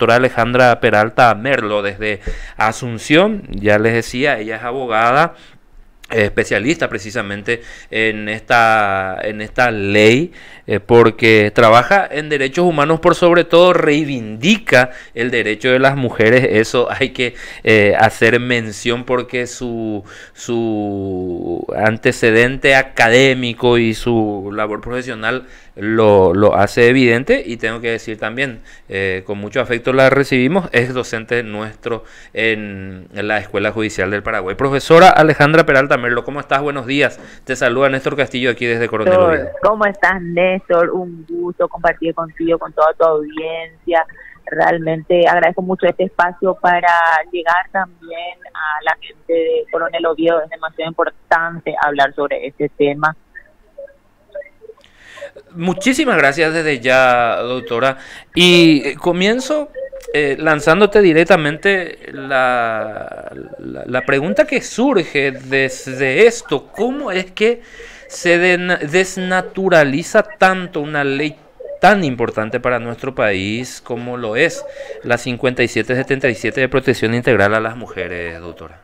doctora Alejandra Peralta Merlo desde Asunción. Ya les decía, ella es abogada, especialista precisamente en esta ley, porque trabaja en derechos humanos, por sobre todo reivindica el derecho de las mujeres. Eso hay que hacer mención, porque su antecedente académico y su labor profesional lo hace evidente. Y tengo que decir también, con mucho afecto la recibimos, es docente nuestro en la Escuela Judicial del Paraguay. Profesora Alejandra Peralta Merlo, ¿cómo estás? Buenos días. Te saluda Néstor Castillo aquí desde Coronel Oviedo. ¿Cómo estás, Néstor? Un gusto compartir contigo, con toda tu audiencia. Realmente agradezco mucho este espacio para llegar también a la gente de Coronel Oviedo. Es demasiado importante hablar sobre este tema. Muchísimas gracias desde ya, doctora. Y comienzo lanzándote directamente la pregunta que surge desde esto. ¿Cómo es que se desnaturaliza tanto una ley tan importante para nuestro país como lo es la 5777 de protección integral a las mujeres, doctora?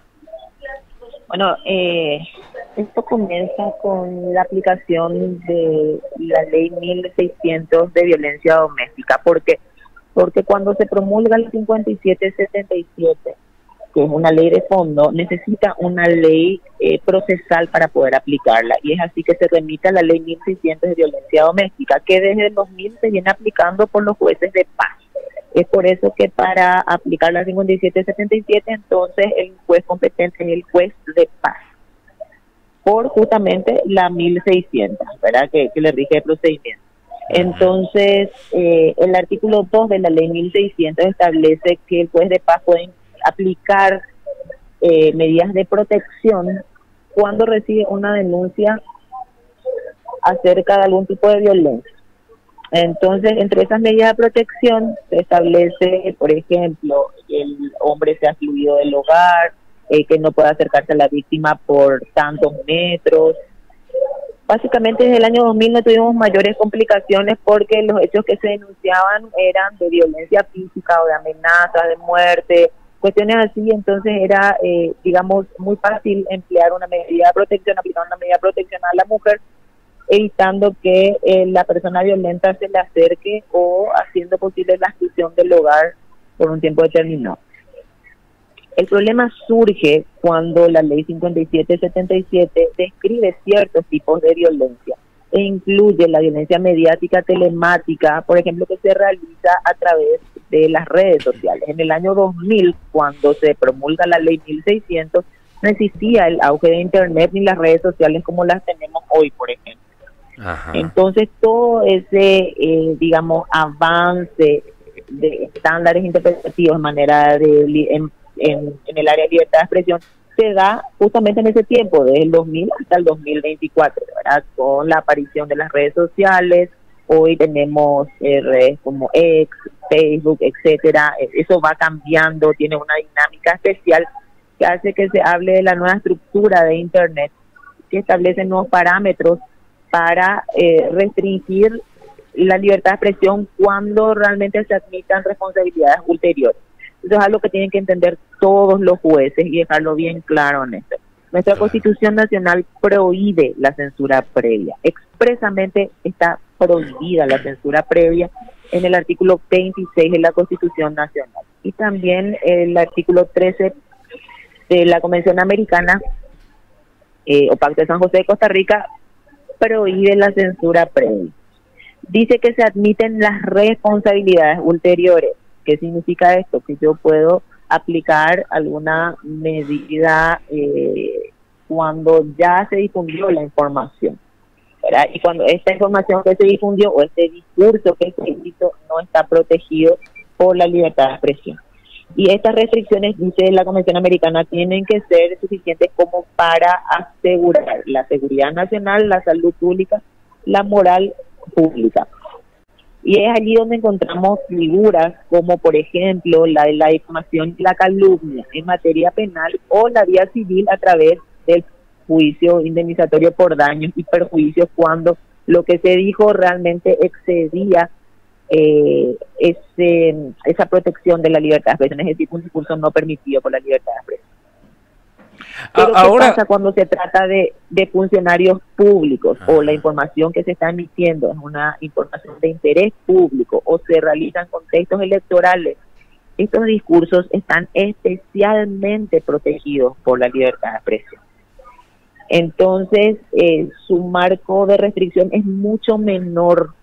Bueno, esto comienza con la aplicación de la ley 1600 de violencia doméstica. Porque cuando se promulga la 5777, que es una ley de fondo, necesita una ley procesal para poder aplicarla. Y es así que se remite a la ley 1600 de violencia doméstica, que desde el 2000 se viene aplicando por los jueces de paz. Es por eso que para aplicar la 5777, entonces el juez competente es el juez de paz, por justamente la 1600, ¿verdad? Que le rige el procedimiento. Entonces, el artículo 2 de la ley 1600 establece que el juez de paz puede aplicar medidas de protección cuando recibe una denuncia acerca de algún tipo de violencia. Entonces, entre esas medidas de protección se establece, por ejemplo, que el hombre sea excluido del hogar, que no pueda acercarse a la víctima por tantos metros. Básicamente desde el año 2000 no tuvimos mayores complicaciones, porque los hechos que se denunciaban eran de violencia física o de amenaza, de muerte, cuestiones así. Entonces era, digamos, muy fácil emplear una medida de protección, aplicar una medida de protección a la mujer, evitando que la persona violenta se le acerque o haciendo posible la exclusión del hogar por un tiempo determinado. El problema surge cuando la ley 5777 describe ciertos tipos de violencia e incluye la violencia mediática telemática, por ejemplo, que se realiza a través de las redes sociales. En el año 2000, cuando se promulga la ley 1600, no existía el auge de Internet ni las redes sociales como las tenemos hoy, por ejemplo. Ajá. Entonces, todo ese, digamos, avance de estándares interpretativos en manera de en el área de libertad de expresión se da justamente en ese tiempo, desde el 2000 hasta el 2024, ¿verdad? Con la aparición de las redes sociales. Hoy tenemos redes como X, Facebook, etcétera. Eso va cambiando, tiene una dinámica especial que hace que se hable de la nueva estructura de Internet, que establece nuevos parámetros para restringir la libertad de expresión cuando realmente se admitan responsabilidades ulteriores. Eso es algo que tienen que entender todos los jueces y dejarlo bien claro en esto. Nuestra Constitución Nacional prohíbe la censura previa. Expresamente está prohibida la censura previa en el artículo 26 de la Constitución Nacional. Y también el artículo 13 de la Convención Americana o Pacto de San José de Costa Rica prohíbe la censura previa. Dice que se admiten las responsabilidades ulteriores. ¿Qué significa esto? Que yo puedo aplicar alguna medida cuando ya se difundió la información, ¿verdad? Y cuando esta información que se difundió o este discurso que se hizo no está protegido por la libertad de expresión. Y estas restricciones, dice la Convención Americana, tienen que ser suficientes como para asegurar la seguridad nacional, la salud pública, la moral pública. Y es allí donde encontramos figuras como, por ejemplo, la de la difamación y la calumnia en materia penal, o la vía civil a través del juicio indemnizatorio por daños y perjuicios, cuando lo que se dijo realmente excedía esa protección de la libertad de expresión, es decir, un discurso no permitido por la libertad de expresión. Pero ¿qué pasa cuando se trata de funcionarios públicos o la información que se está emitiendo es una información de interés público o se realizan contextos electorales? Estos discursos están especialmente protegidos por la libertad de expresión. Entonces, su marco de restricción es mucho menor.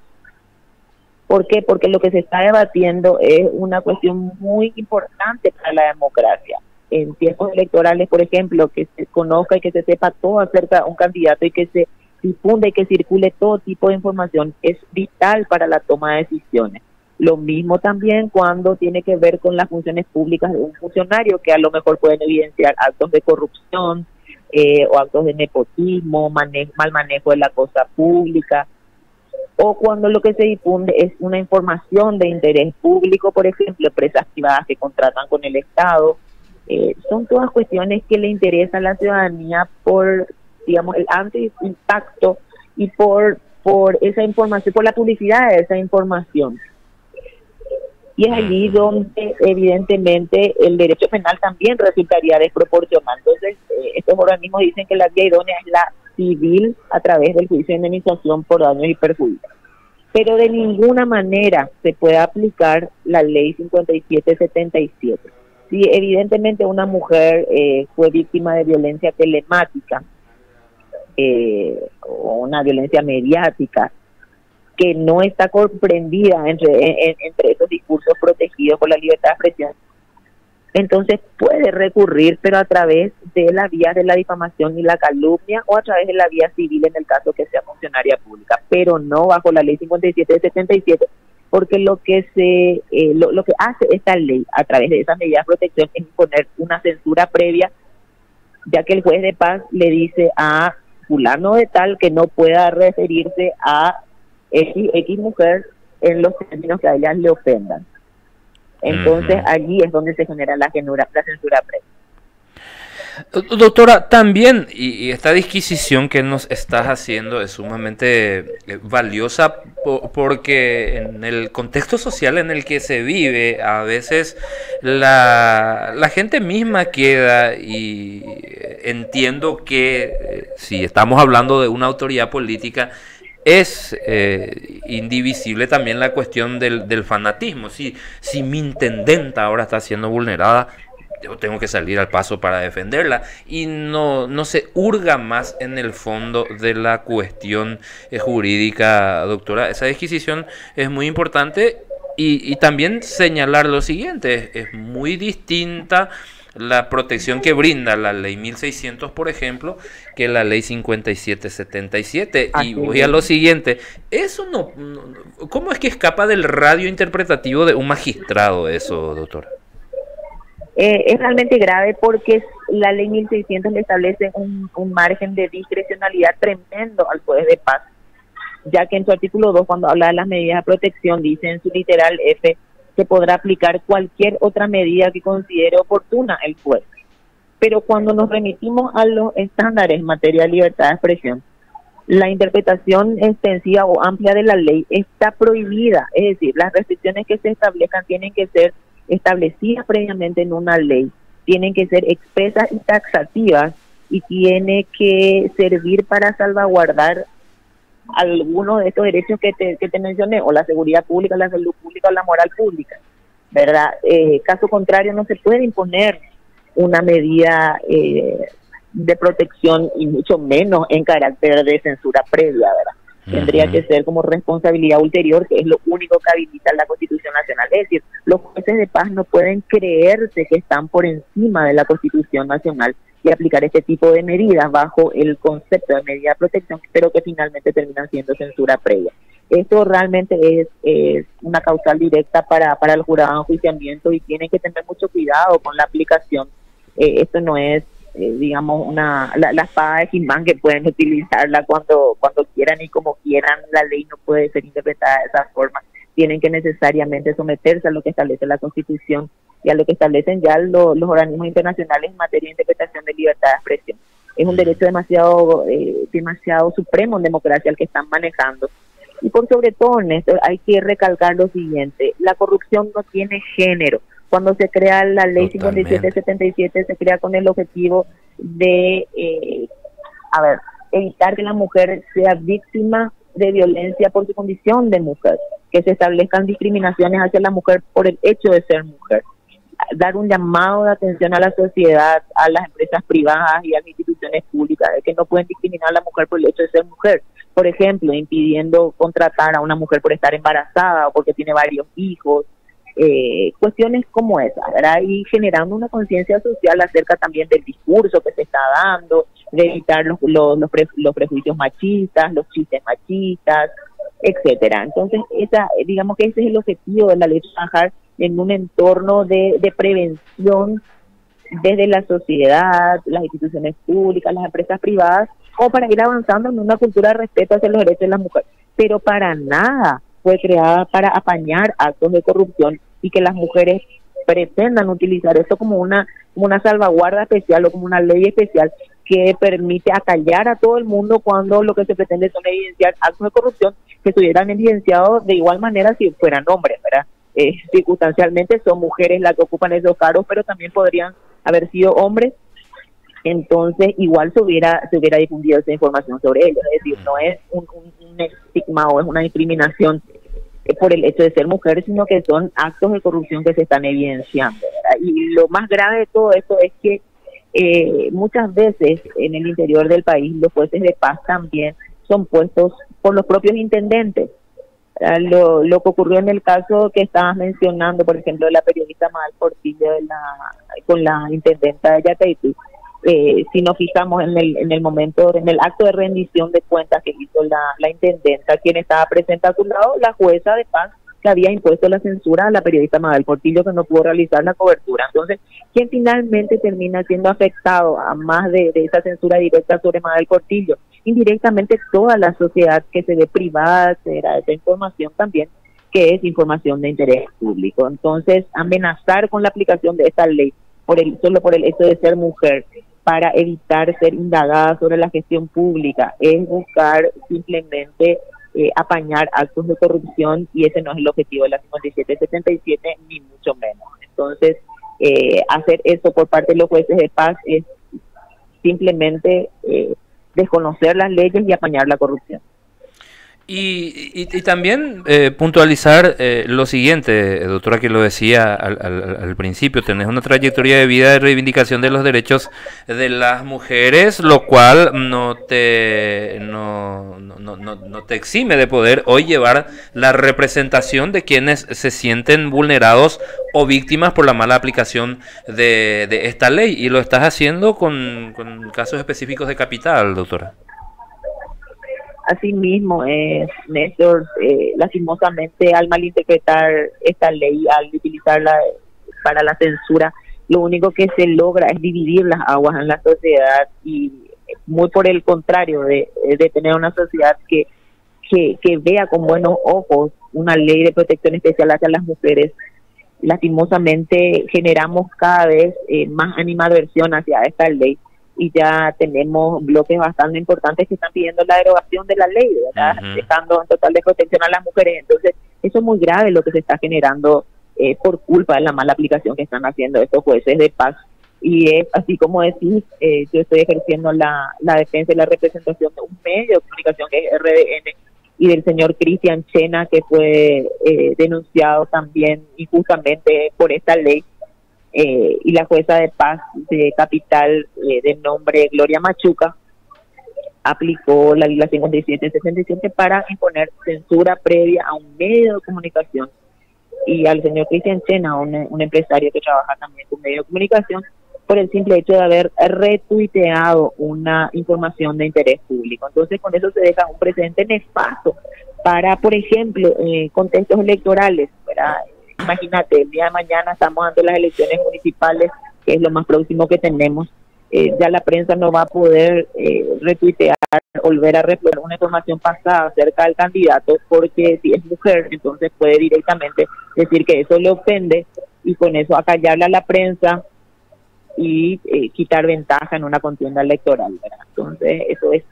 ¿Por qué? Porque lo que se está debatiendo es una cuestión muy importante para la democracia. En tiempos electorales, por ejemplo, que se conozca y que se sepa todo acerca de un candidato y que se difunda y que circule todo tipo de información es vital para la toma de decisiones. Lo mismo también cuando tiene que ver con las funciones públicas de un funcionario, que a lo mejor pueden evidenciar actos de corrupción o actos de nepotismo, mal manejo de la cosa pública, o cuando lo que se difunde es una información de interés público, por ejemplo, empresas privadas que contratan con el Estado. Son todas cuestiones que le interesan a la ciudadanía por, digamos, el antes impacto y por esa información, por la publicidad de esa información. Y es allí donde evidentemente el derecho penal también resultaría desproporcional. Entonces, estos organismos dicen que la vía idónea es la civil a través del juicio de indemnización por daños y perjuicios. Pero de ninguna manera se puede aplicar la ley 5777. Si evidentemente una mujer fue víctima de violencia telemática o una violencia mediática, que no está comprendida entre esos discursos protegidos por la libertad de expresión, entonces puede recurrir, pero a través de la vía de la difamación y la calumnia o a través de la vía civil en el caso que sea funcionaria pública, pero no bajo la ley 57 de 77, porque lo que hace esta ley a través de esas medidas de protección es imponer una censura previa, ya que el juez de paz le dice a fulano de tal que no pueda referirse a X mujer en los términos que a ellas le ofendan. Entonces allí es donde se genera la censura previa. Doctora, también, y esta disquisición que nos estás haciendo es sumamente valiosa porque en el contexto social en el que se vive, a veces la gente misma queda, y entiendo que si estamos hablando de una autoridad política, es indivisible también la cuestión del fanatismo. Si mi intendenta ahora está siendo vulnerada, yo tengo que salir al paso para defenderla, y no se hurga más en el fondo de la cuestión jurídica, doctora. Esa disquisición es muy importante, y también señalar lo siguiente: es muy distinta la protección que brinda la ley 1600, por ejemplo, que la ley 5777. Y voy a lo siguiente: eso ¿cómo es que escapa del radio interpretativo de un magistrado eso, doctora? Es realmente grave porque la ley 1600 le establece un margen de discrecionalidad tremendo al juez de paz, ya que en su artículo 2, cuando habla de las medidas de protección, dice en su literal F que podrá aplicar cualquier otra medida que considere oportuna el juez. Pero cuando nos remitimos a los estándares en materia de libertad de expresión, la interpretación extensiva o amplia de la ley está prohibida, es decir, las restricciones que se establezcan tienen que ser establecidas previamente en una ley, tienen que ser expresas y taxativas, y tiene que servir para salvaguardar algunos de estos derechos que te mencioné, o la seguridad pública, la salud pública o la moral pública, ¿verdad? Caso contrario, no se puede imponer una medida de protección, y mucho menos en carácter de censura previa, ¿verdad? Tendría que ser como responsabilidad ulterior, que es lo único que habilita la Constitución Nacional. Es decir, los jueces de paz no pueden creerse que están por encima de la Constitución Nacional y aplicar este tipo de medidas bajo el concepto de medida de protección, pero que finalmente terminan siendo censura previa. Esto realmente es una causal directa para el jurado de enjuiciamiento, y tienen que tener mucho cuidado con la aplicación. Esto no es digamos, la espada de He-Man, que pueden utilizarla cuando quieran y como quieran. La ley no puede ser interpretada de esa forma. Tienen que necesariamente someterse a lo que establece la Constitución y a lo que establecen ya los organismos internacionales en materia de interpretación de libertad de expresión. Es un derecho demasiado supremo en democracia el que están manejando. Y por sobre todo, Néstor, hay que recalcar lo siguiente: la corrupción no tiene género. Cuando se crea la ley 5777 se crea con el objetivo de, evitar que la mujer sea víctima de violencia por su condición de mujer, que se establezcan discriminaciones hacia la mujer por el hecho de ser mujer, dar un llamado de atención a la sociedad, a las empresas privadas y a las instituciones públicas, de que no pueden discriminar a la mujer por el hecho de ser mujer. Por ejemplo, impidiendo contratar a una mujer por estar embarazada o porque tiene varios hijos, cuestiones como esas, ¿verdad? Y generando una conciencia social acerca también del discurso que se está dando, de evitar los prejuicios machistas, los chistes machistas, etcétera. Entonces, digamos que ese es el objetivo de la ley, trabajar en un entorno de prevención desde la sociedad, las instituciones públicas, las empresas privadas, o para ir avanzando en una cultura de respeto hacia los derechos de las mujeres. Pero para nada fue creada para apañar actos de corrupción y que las mujeres pretendan utilizar esto como una salvaguarda especial o como una ley especial que permite acallar a todo el mundo cuando lo que se pretende son evidenciar actos de corrupción que estuvieran evidenciados de igual manera si fueran hombres, ¿verdad? Circunstancialmente son mujeres las que ocupan esos cargos, pero también podrían haber sido hombres. Entonces igual se hubiera difundido esa información sobre ellos. Es decir, no es un estigma o es una discriminación por el hecho de ser mujer, sino que son actos de corrupción que se están evidenciando, ¿verdad? Y lo más grave de todo esto es que muchas veces en el interior del país los jueces de paz también son puestos por los propios intendentes. Lo que ocurrió en el caso que estabas mencionando, por ejemplo, de la periodista Madal Portillo con la intendenta de Yacaití, si nos fijamos en el momento, en el acto de rendición de cuentas que hizo la intendenta, quien estaba presente a su lado, la jueza de paz que había impuesto la censura a la periodista Madal Portillo, que no pudo realizar la cobertura. Entonces, quien finalmente termina siendo afectado a más de esa censura directa sobre Madal Portillo, indirectamente toda la sociedad que se ve privada de esa información también, que es información de interés público. Entonces, amenazar con la aplicación de esta ley solo por el hecho de ser mujer, para evitar ser indagada sobre la gestión pública, es buscar simplemente apañar actos de corrupción, y ese no es el objetivo de la 5777, ni mucho menos. Entonces, hacer eso por parte de los jueces de paz es simplemente desconocer las leyes y apañar la corrupción. Y también puntualizar lo siguiente, doctora, que lo decía al principio: tenés una trayectoria de vida de reivindicación de los derechos de las mujeres, lo cual no te exime de poder hoy llevar la representación de quienes se sienten vulnerados o víctimas por la mala aplicación de esta ley, y lo estás haciendo con casos específicos de Capital, doctora. Asimismo, Néstor, lastimosamente, al malinterpretar esta ley, al utilizarla para la censura, lo único que se logra es dividir las aguas en la sociedad, y muy por el contrario de tener una sociedad que vea con buenos ojos una ley de protección especial hacia las mujeres. Lastimosamente generamos cada vez más animadversión hacia esta ley, y ya tenemos bloques bastante importantes que están pidiendo la derogación de la ley, ¿verdad? Dejando en total de protección a las mujeres. Entonces, eso es muy grave lo que se está generando por culpa de la mala aplicación que están haciendo estos jueces de paz. Y es así como decís, yo estoy ejerciendo la defensa y la representación de un medio de comunicación que es RDN, y del señor Cristian Chena, que fue denunciado también injustamente por esta ley. Y la jueza de paz de Capital, de nombre Gloria Machuca, aplicó la ley 5767 para imponer censura previa a un medio de comunicación, y al señor Cristian Chena, un empresario que trabaja también con medio de comunicación, por el simple hecho de haber retuiteado una información de interés público. Entonces, con eso se deja un precedente nefasto para, por ejemplo, contextos electorales, ¿verdad? Imagínate, el día de mañana estamos ante las elecciones municipales, que es lo más próximo que tenemos. Ya la prensa no va a poder retuitear, volver a reflejar una información pasada acerca del candidato, porque si es mujer, entonces puede directamente decir que eso le ofende, y con eso acallarle a la prensa y quitar ventaja en una contienda electoral, ¿verdad? Entonces, eso es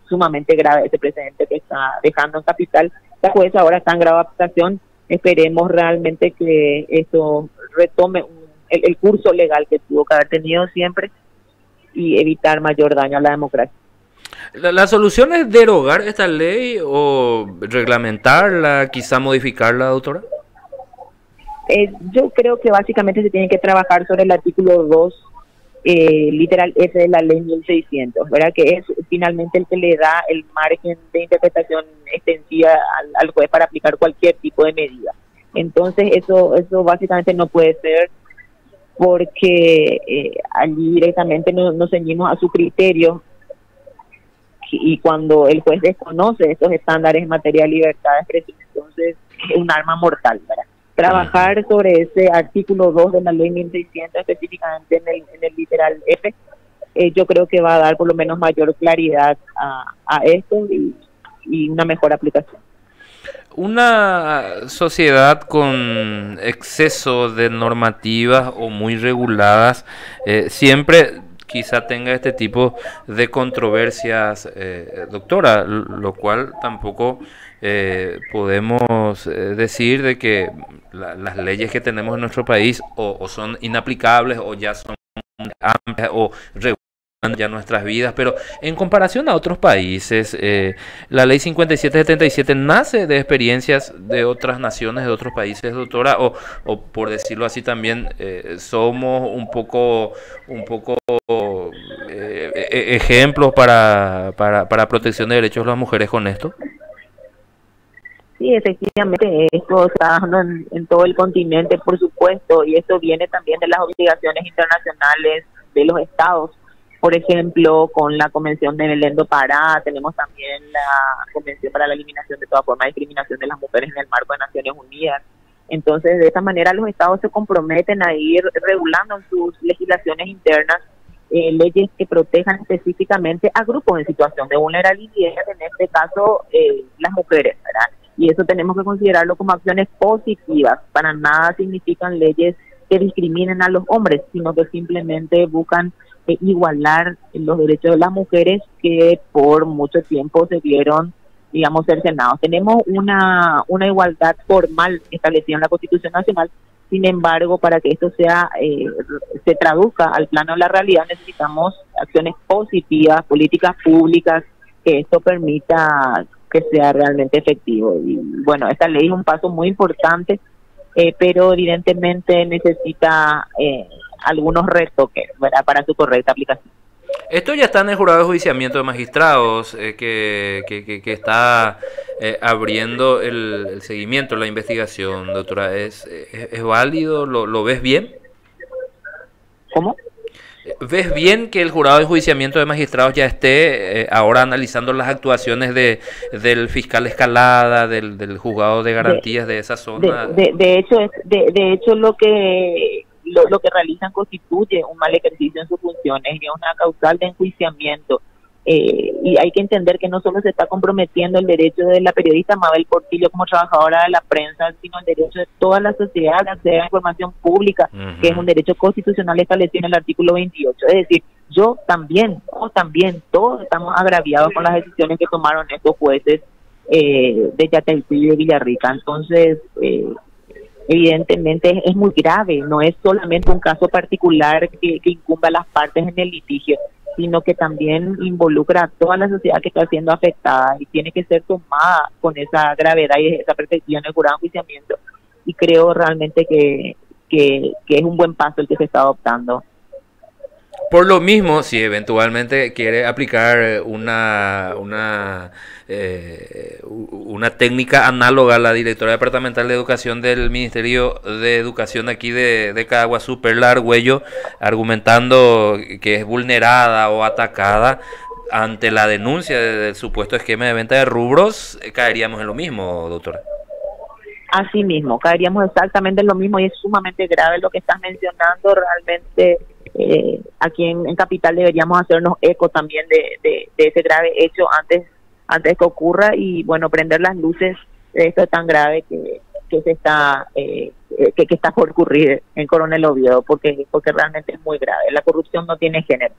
sumamente grave, ese precedente que está dejando en Capital. La jueza ahora está en grave aplicación. Esperemos realmente que esto retome el curso legal que tuvo que haber tenido siempre y evitar mayor daño a la democracia. ¿La solución es derogar esta ley o reglamentarla, quizá modificarla, doctora? Yo creo que básicamente se tiene que trabajar sobre el artículo 2, literal F de la ley 1600, ¿verdad? Que es finalmente el que le da el margen de interpretación extensiva al juez para aplicar cualquier tipo de medida. Entonces eso básicamente no puede ser, porque allí directamente nos ceñimos a su criterio, y cuando el juez desconoce estos estándares en materia de libertad de expresión, entonces es un arma mortal, ¿verdad? Trabajar sobre ese artículo 2 de la ley 1600, específicamente en el literal F, yo creo que va a dar por lo menos mayor claridad a esto y una mejor aplicación. Una sociedad con exceso de normativas o muy reguladas siempre quizá tenga este tipo de controversias, doctora, lo cual tampoco podemos decir de que las leyes que tenemos en nuestro país o son inaplicables o ya son amplias o regulan ya nuestras vidas, pero en comparación a otros países, la ley 5777 nace de experiencias de otras naciones, de otros países, doctora, o por decirlo así también, somos un poco ejemplos para protección de derechos de las mujeres con esto. Sí, efectivamente, esto está dando en todo el continente, por supuesto, y esto viene también de las obligaciones internacionales de los estados. Por ejemplo, con la Convención de Belén do Pará, tenemos también la Convención para la Eliminación de toda forma de discriminación de las mujeres en el marco de Naciones Unidas. Entonces, de esta manera, los estados se comprometen a ir regulando en sus legislaciones internas leyes que protejan específicamente a grupos en situación de vulnerabilidad, en este caso las mujeres, ¿verdad? Y eso tenemos que considerarlo como acciones positivas. Para nada significan leyes que discriminen a los hombres, sino que simplemente buscan igualar los derechos de las mujeres que por mucho tiempo se vieron, digamos, cercenados. Tenemos una igualdad formal establecida en la Constitución Nacional. Sin embargo, para que esto se traduzca al plano de la realidad, necesitamos acciones positivas, políticas públicas, que esto permita que sea realmente efectivo. Y bueno, esta ley es un paso muy importante, pero evidentemente necesita algunos retoques, ¿verdad?, para su correcta aplicación. Esto ya está en el jurado de enjuiciamiento de magistrados, que está abriendo el seguimiento, la investigación, doctora. ¿Es válido? ¿Lo ves bien? ¿Cómo? ¿Ves bien que el jurado de enjuiciamiento de magistrados ya esté ahora analizando las actuaciones del fiscal Escalada, del juzgado de garantías de esa zona? De hecho, lo que realizan constituye un mal ejercicio en sus funciones y es una causal de enjuiciamiento. Y hay que entender que no solo se está comprometiendo el derecho de la periodista Mabel Portillo como trabajadora de la prensa, sino el derecho de toda la sociedad a acceder a información pública, que es un derecho constitucional establecido en el artículo 28. Es decir, yo también, todos estamos agraviados con las decisiones que tomaron estos jueces de Yateipí y de Villarrica. Entonces, evidentemente es muy grave, no es solamente un caso particular que incumbe a las partes en el litigio, sino que también involucra a toda la sociedad que está siendo afectada y tiene que ser tomada con esa gravedad y esa perspectiva en el jurado de enjuiciamiento. Y creo realmente que es un buen paso el que se está adoptando. Por lo mismo, si eventualmente quiere aplicar una técnica análoga a la directora departamental de educación del Ministerio de Educación aquí de Caaguazú, Perla Argüello, argumentando que es vulnerada o atacada ante la denuncia del supuesto esquema de venta de rubros, caeríamos en lo mismo, doctora. Así mismo, caeríamos exactamente en lo mismo y es sumamente grave lo que estás mencionando. Realmente aquí en Capital deberíamos hacernos eco también de ese grave hecho antes que ocurra y bueno, prender las luces de esto tan grave que que se está que está por ocurrir en Coronel Oviedo, porque realmente es muy grave. La corrupción no tiene género.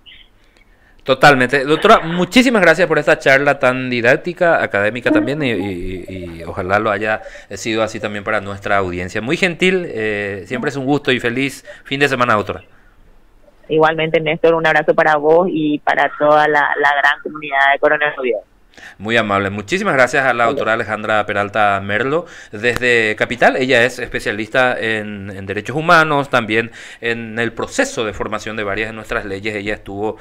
Totalmente. Doctora, muchísimas gracias por esta charla tan didáctica, académica también, y ojalá lo haya sido así también para nuestra audiencia. Muy gentil, siempre es un gusto y feliz fin de semana, doctora. Igualmente, Néstor, un abrazo para vos y para toda la gran comunidad de Coronel Oviedo. Muy amable. Muchísimas gracias a la doctora Alejandra Peralta Merlo desde Capital. Ella es especialista en derechos humanos, también en el proceso de formación de varias de nuestras leyes. Ella estuvo